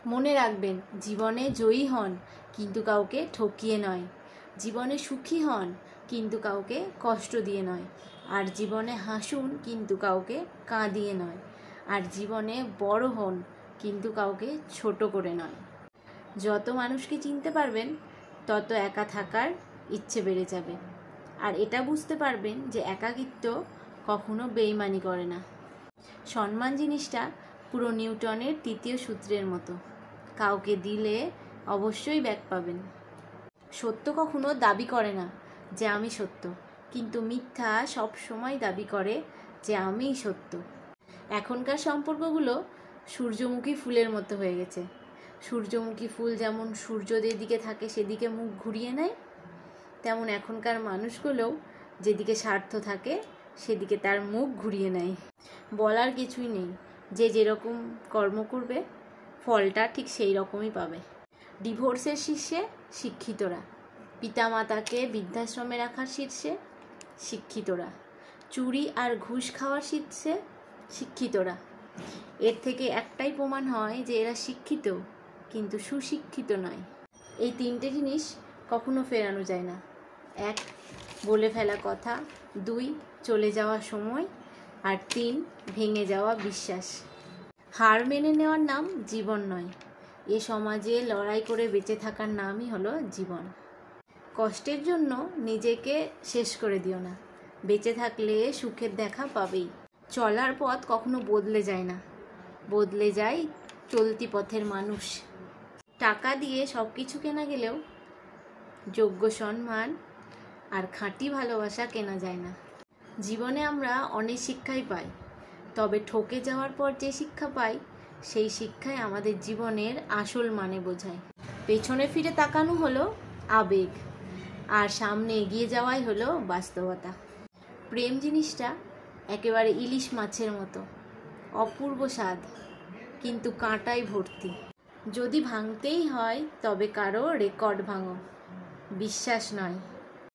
মনে রাখবেন, জীবনে জয়ী হন কিন্তু কাউকে ঠকিয়ে নয়, জীবনে সুখী হন কিন্তু কাউকে কষ্ট দিয়ে নয়, আর জীবনে হাসুন কিন্তু কাউকে কাঁদিয়ে নয়, আর জীবনে বড় হন কিন্তু কাউকে ছোট করে নয়। যত মানুষকে চিনতে পারবেন তত একা থাকার ইচ্ছে বেড়ে যাবে, আর এটা বুঝতে পারবেন যে একাকিত্ব কখনো বেইমানি করে না। সম্মান জিনিসটা পুরো নিউটনের তৃতীয় সূত্রের মতো, কাউকে দিলে অবশ্যই ব্যাক পাবেন। সত্য কখনো দাবি করে না যে আমি সত্য, কিন্তু মিথ্যা সব সময় দাবি করে যে আমিই সত্য। এখনকার সম্পর্কগুলো সূর্যমুখী ফুলের মতো হয়ে গেছে। সূর্যমুখী ফুল যেমন সূর্য যেদিকে থাকে সেদিকে মুখ ঘুরিয়ে নেয়, তেমন এখনকার মানুষগুলোও যেদিকে স্বার্থ থাকে সেদিকে তার মুখ ঘুরিয়ে নেয়। বলার কিছুই নেই, যে যেরকম কর্ম করবে ফলটা ঠিক সেই রকমই পাবে। ডিভোর্সের শীর্ষে শিক্ষিতরা, পিতামাতাকে বৃদ্ধাশ্রমে রাখার শীর্ষে শিক্ষিতরা, চুরি আর ঘুষ খাওয়ার শীর্ষে শিক্ষিতরা। এর থেকে একটাই প্রমাণ হয় যে এরা শিক্ষিত কিন্তু সুশিক্ষিত নয়। এই তিনটে জিনিস কখনো ফেরানো যায় না। 1, বলে ফেলা কথা, 2, চলে যাওয়া সময়, আর 3, ভেঙে যাওয়া বিশ্বাস। হার মেনে নেওয়ার নাম জীবন নয়, এ সমাজে লড়াই করে বেঁচে থাকার নামই হলো জীবন। কষ্টের জন্য নিজেকে শেষ করে দিও না, বেঁচে থাকলে সুখের দেখা পাবেই। চলার পথ কখনো বদলে যায় না, বদলে যায় চলতি পথের মানুষ। টাকা দিয়ে সব কিছু কেনা গেলেও যোগ্য সম্মান আর খাঁটি ভালোবাসা কেনা যায় না। জীবনে আমরা অনেক শিক্ষাই পাই, তবে ঠকে যাওয়ার পর যে শিক্ষা পাই সেই শিক্ষাই আমাদের জীবনের আসল মানে বোঝায়। পেছনে ফিরে তাকানো হলো আবেগ, আর সামনে এগিয়ে যাওয়াই হলো বাস্তবতা। প্রেম জিনিসটা একেবারে ইলিশ মাছের মতো, অপূর্ব স্বাদ কিন্তু কাঁটায় ভর্তি। যদি ভাঙতেই হয় তবে কারো রেকর্ড ভাঙো, বিশ্বাস নয়।